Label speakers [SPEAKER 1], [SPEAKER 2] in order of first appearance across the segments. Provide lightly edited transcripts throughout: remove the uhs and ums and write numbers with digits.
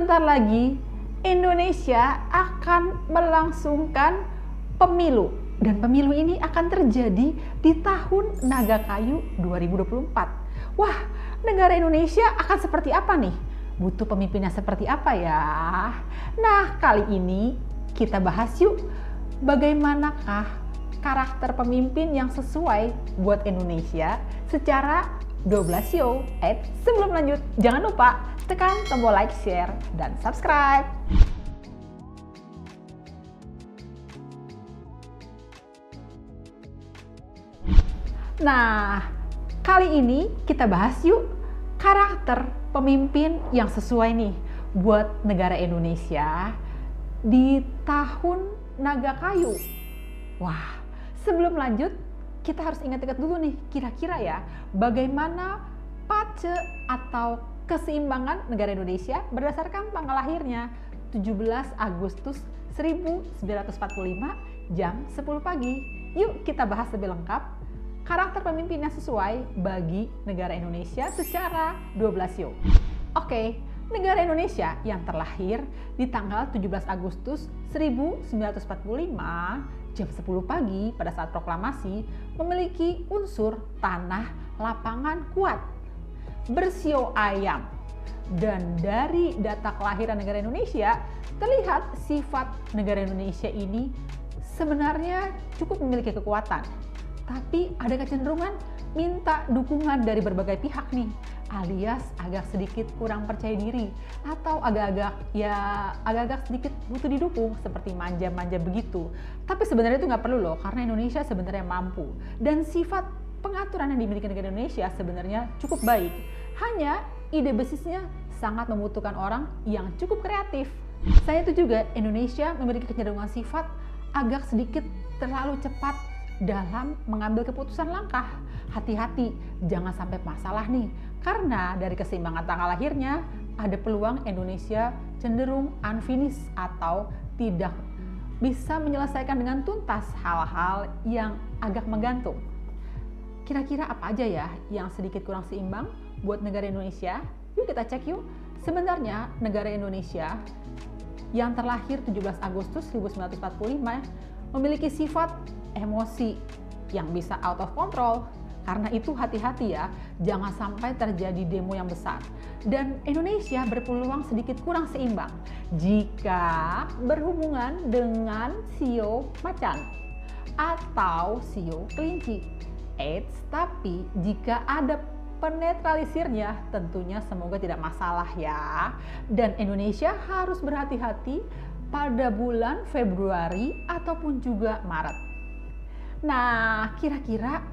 [SPEAKER 1] sebentar lagi Indonesia akan melangsungkan pemilu. Dan pemilu ini akan terjadi di tahun Naga Kayu 2024. Wah, negara Indonesia akan seperti apa nih? Butuh pemimpinnya seperti apa ya? Nah, kali ini kita bahas yuk, bagaimanakah karakter pemimpin yang sesuai buat Indonesia secara 12 show. Sebelum lanjut, jangan lupa tekan tombol like, share, dan subscribe. Nah, kali ini kita bahas yuk karakter pemimpin yang sesuai nih buat negara Indonesia di tahun Naga Kayu. Wah, sebelum lanjut kita harus ingat-ingat dulu nih, kira-kira ya bagaimana pace atau keseimbangan negara Indonesia berdasarkan tanggal lahirnya 17 Agustus 1945 jam 10 pagi. Yuk kita bahas lebih lengkap karakter pemimpin yang sesuai bagi negara Indonesia secara 12 show. Oke, negara Indonesia yang terlahir di tanggal 17 Agustus 1945 jam 10 pagi pada saat proklamasi memiliki unsur tanah lapangan kuat, bersio ayam. Dan dari data kelahiran negara Indonesia terlihat sifat negara Indonesia ini sebenarnya cukup memiliki kekuatan. Tapi ada kecenderungan minta dukungan dari berbagai pihak nih, alias agak sedikit kurang percaya diri atau agak-agak sedikit butuh didukung, seperti manja-manja begitu. Tapi sebenarnya itu nggak perlu loh, karena Indonesia sebenarnya mampu dan sifat pengaturan yang dimiliki negara Indonesia sebenarnya cukup baik. Hanya ide bisnisnya sangat membutuhkan orang yang cukup kreatif. Selain itu juga Indonesia memiliki kecenderungan sifat agak sedikit terlalu cepat dalam mengambil keputusan langkah. Hati-hati, jangan sampai masalah nih. Karena dari keseimbangan tanggal lahirnya, ada peluang Indonesia cenderung unfinished atau tidak bisa menyelesaikan dengan tuntas hal-hal yang agak menggantung. Kira-kira apa aja ya yang sedikit kurang seimbang buat negara Indonesia? Yuk kita cek yuk. Sebenarnya negara Indonesia yang terlahir 17 Agustus 1945 memiliki sifat emosi yang bisa out of control. Karena itu hati-hati ya, jangan sampai terjadi demo yang besar. Dan Indonesia berpeluang sedikit kurang seimbang jika berhubungan dengan sio macan atau sio kelinci. Tapi jika ada penetralisirnya tentunya semoga tidak masalah ya. Dan Indonesia harus berhati-hati pada bulan Februari ataupun juga Maret. Nah, kira-kira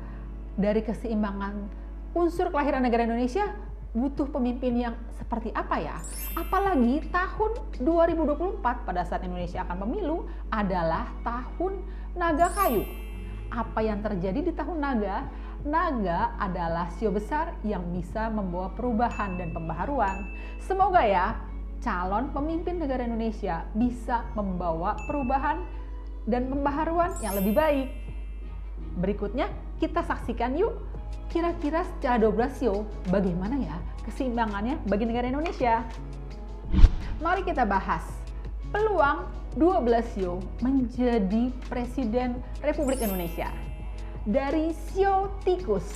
[SPEAKER 1] dari keseimbangan unsur kelahiran negara Indonesia butuh pemimpin yang seperti apa ya? Apalagi tahun 2024 pada saat Indonesia akan pemilu adalah tahun Naga Kayu. Apa yang terjadi di tahun Naga? Naga adalah sio besar yang bisa membawa perubahan dan pembaharuan. Semoga ya calon pemimpin negara Indonesia bisa membawa perubahan dan pembaharuan yang lebih baik. Berikutnya kita saksikan yuk kira-kira secara 12 show bagaimana ya keseimbangannya bagi negara Indonesia. Mari kita bahas peluang 12 show menjadi Presiden Republik Indonesia. Dari sio tikus.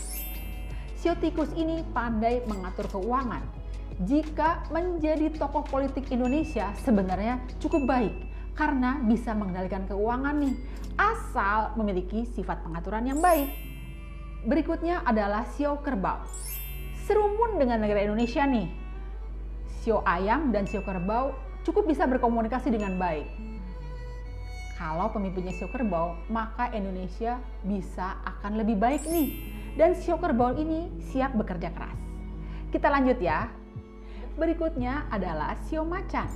[SPEAKER 1] Sio tikus ini pandai mengatur keuangan. Jika menjadi tokoh politik Indonesia sebenarnya cukup baik karena bisa mengendalikan keuangan nih, asal memiliki sifat pengaturan yang baik. Berikutnya adalah sio kerbau. Serumun dengan negara Indonesia nih, sio ayam dan sio kerbau cukup bisa berkomunikasi dengan baik. Kalau pemimpinnya sio kerbau, maka Indonesia bisa akan lebih baik nih. Dan sio kerbau ini siap bekerja keras. Kita lanjut ya. Berikutnya adalah sio macan.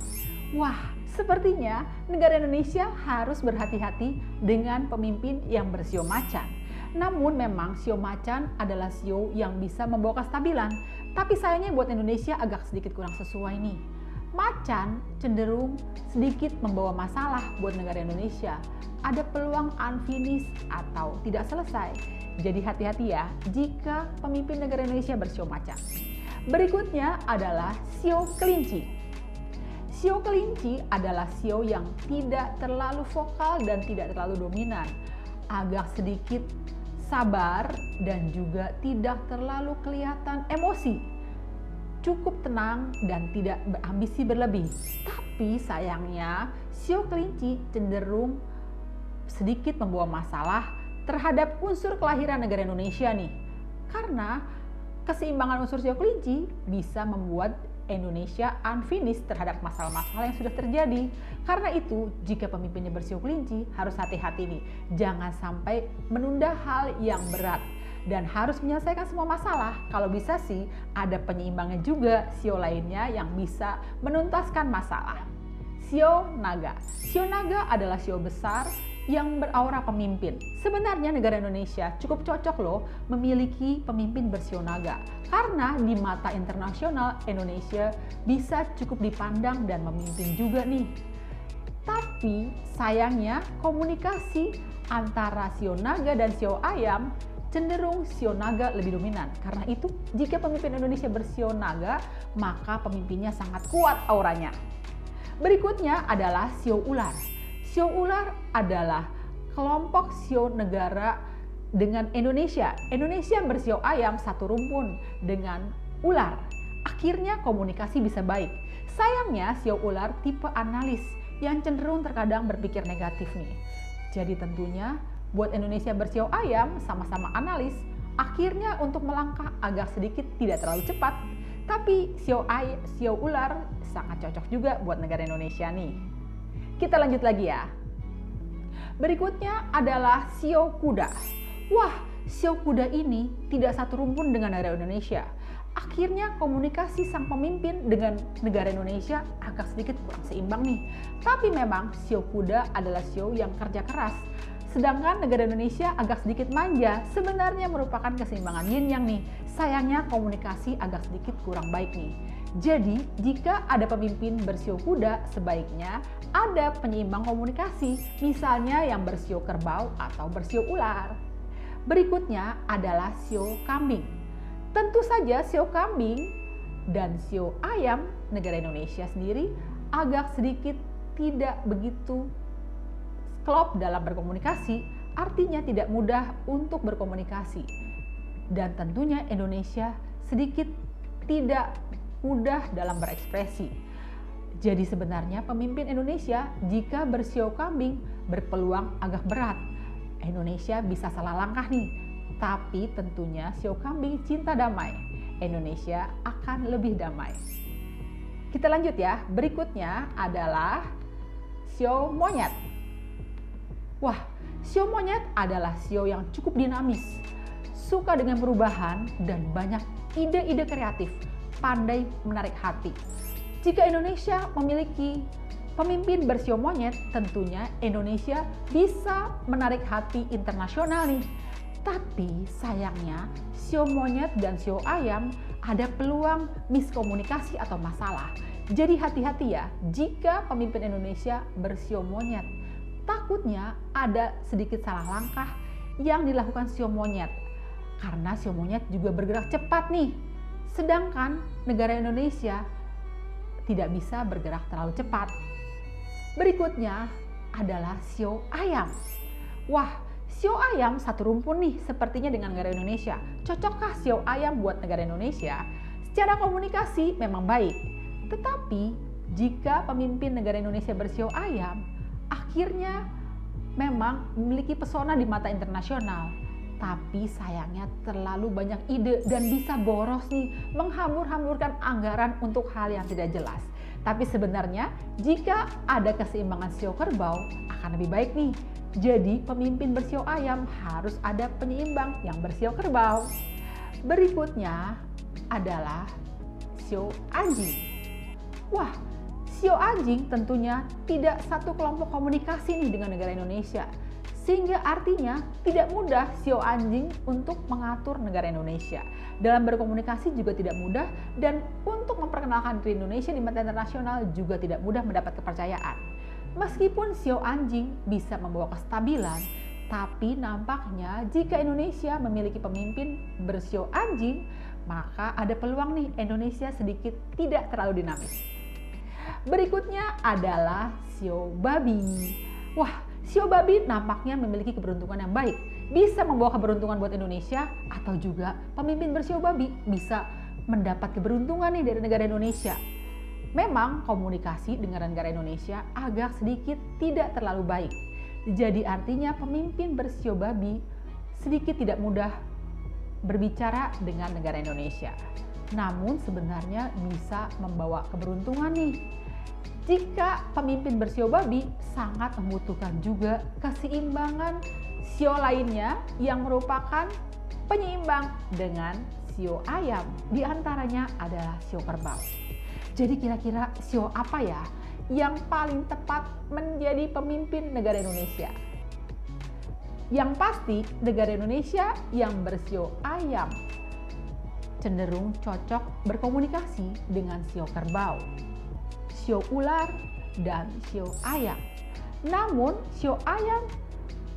[SPEAKER 1] Wah, sepertinya negara Indonesia harus berhati-hati dengan pemimpin yang bersio macan. Namun memang sio macan adalah sio yang bisa membawa kestabilan. Tapi sayangnya buat Indonesia agak sedikit kurang sesuai nih. Macan cenderung sedikit membawa masalah buat negara Indonesia. Ada peluang unfinished atau tidak selesai. Jadi hati-hati ya jika pemimpin negara Indonesia bersio macan. Berikutnya adalah sio kelinci. Sio kelinci adalah sio yang tidak terlalu vokal dan tidak terlalu dominan, agak sedikit sabar dan juga tidak terlalu kelihatan emosi. Cukup tenang dan tidak berambisi berlebih. Tapi sayangnya sio kelinci cenderung sedikit membawa masalah terhadap unsur kelahiran negara Indonesia nih. Karena keseimbangan unsur sio kelinci bisa membuat Indonesia unfinished terhadap masalah-masalah yang sudah terjadi. Karena itu, jika pemimpinnya bersio kelinci, harus hati-hati nih. Jangan sampai menunda hal yang berat dan harus menyelesaikan semua masalah. Kalau bisa sih, ada penyeimbangnya juga sio lainnya yang bisa menuntaskan masalah. Sio naga. Sio naga adalah sio besar yang beraura pemimpin. Sebenarnya negara Indonesia cukup cocok loh memiliki pemimpin bersio naga. Karena di mata internasional Indonesia bisa cukup dipandang dan memimpin juga nih. Tapi sayangnya komunikasi antara sio naga dan sio ayam cenderung sio naga lebih dominan. Karena itu jika pemimpin Indonesia bersio naga, maka pemimpinnya sangat kuat auranya. Berikutnya adalah sio ular. Sio ular adalah kelompok sio negara dengan Indonesia. Indonesia bersio ayam satu rumpun dengan ular. Akhirnya komunikasi bisa baik. Sayangnya sio ular tipe analis yang cenderung terkadang berpikir negatif nih. Jadi tentunya buat Indonesia bersio ayam sama-sama analis, akhirnya untuk melangkah agak sedikit tidak terlalu cepat. Tapi sio ular sangat cocok juga buat negara Indonesia nih. Kita lanjut lagi ya. Berikutnya adalah sio kuda. Wah, sio kuda ini tidak satu rumpun dengan negara Indonesia. Akhirnya komunikasi sang pemimpin dengan negara Indonesia agak sedikit kurang seimbang nih. Tapi memang sio kuda adalah sio yang kerja keras. Sedangkan negara Indonesia agak sedikit manja, sebenarnya merupakan keseimbangan yin yang nih. Sayangnya komunikasi agak sedikit kurang baik nih. Jadi, jika ada pemimpin bersio kuda, sebaiknya ada penyeimbang komunikasi, misalnya yang bersio kerbau atau bersio ular. Berikutnya adalah sio kambing. Tentu saja sio kambing dan sio ayam negara Indonesia sendiri agak sedikit tidak begitu klop dalam berkomunikasi, artinya tidak mudah untuk berkomunikasi. Dan tentunya Indonesia sedikit tidak mudah dalam berekspresi. Jadi sebenarnya pemimpin Indonesia jika bersio kambing berpeluang agak berat. Indonesia bisa salah langkah nih. Tapi tentunya sio kambing cinta damai. Indonesia akan lebih damai. Kita lanjut ya. Berikutnya adalah sio monyet. Wah, sio monyet adalah sio yang cukup dinamis, suka dengan perubahan dan banyak ide-ide kreatif, pandai menarik hati. Jika Indonesia memiliki pemimpin bersio monyet, tentunya Indonesia bisa menarik hati internasional nih. Tapi sayangnya sio monyet dan sio ayam ada peluang miskomunikasi atau masalah. Jadi hati-hati ya jika pemimpin Indonesia bersio monyet. Takutnya ada sedikit salah langkah yang dilakukan sio monyet. Karena sio monyet juga bergerak cepat nih. Sedangkan negara Indonesia tidak bisa bergerak terlalu cepat. Berikutnya adalah sio ayam. Wah, sio ayam satu rumpun nih sepertinya dengan negara Indonesia. Cocokkah sio ayam buat negara Indonesia? Secara komunikasi memang baik. Tetapi jika pemimpin negara Indonesia bersio ayam, akhirnya memang memiliki pesona di mata internasional. Tapi sayangnya terlalu banyak ide dan bisa boros nih, menghambur-hamburkan anggaran untuk hal yang tidak jelas. Tapi sebenarnya jika ada keseimbangan sio kerbau akan lebih baik nih. Jadi pemimpin bersio ayam harus ada penyeimbang yang bersio kerbau. Berikutnya adalah sio anjing. Wah, sio anjing tentunya tidak satu kelompok komunikasi nih dengan negara Indonesia. Sehingga artinya tidak mudah sio anjing untuk mengatur negara Indonesia. Dalam berkomunikasi juga tidak mudah dan untuk memperkenalkan diri Indonesia di mata internasional juga tidak mudah mendapat kepercayaan. Meskipun sio anjing bisa membawa kestabilan, tapi nampaknya jika Indonesia memiliki pemimpin bersio anjing, maka ada peluang nih Indonesia sedikit tidak terlalu dinamis. Berikutnya adalah shio babi. Wah, shio babi nampaknya memiliki keberuntungan yang baik. Bisa membawa keberuntungan buat Indonesia, atau juga pemimpin bersio babi bisa mendapat keberuntungan nih dari negara Indonesia. Memang komunikasi dengan negara Indonesia agak sedikit tidak terlalu baik. Jadi artinya pemimpin bersio babi sedikit tidak mudah berbicara dengan negara Indonesia. Namun sebenarnya bisa membawa keberuntungan nih. Jika pemimpin bersio babi sangat membutuhkan juga keseimbangan shio lainnya yang merupakan penyeimbang dengan shio ayam. Di antaranya adalah shio kerbau. Jadi kira-kira shio apa ya yang paling tepat menjadi pemimpin negara Indonesia? Yang pasti negara Indonesia yang bersio ayam cenderung cocok berkomunikasi dengan shio kerbau, shio ular, dan shio ayam. Namun shio ayam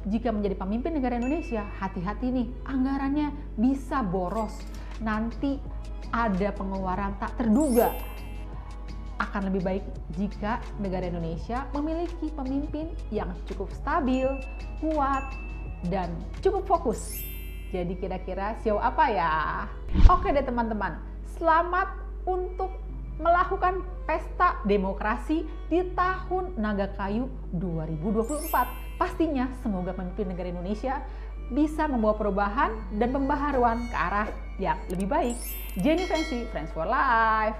[SPEAKER 1] jika menjadi pemimpin negara Indonesia, hati-hati nih, anggarannya bisa boros. Nanti ada pengeluaran tak terduga. Akan lebih baik jika negara Indonesia memiliki pemimpin yang cukup stabil, kuat, dan cukup fokus. Jadi kira-kira shio apa ya? Oke deh teman-teman, selamat untuk melakukan pesta demokrasi di tahun Naga Kayu 2024. Pastinya semoga pemimpin negara Indonesia bisa membawa perubahan dan pembaharuan ke arah yang lebih baik. Jenny Fancy, Friends for Life.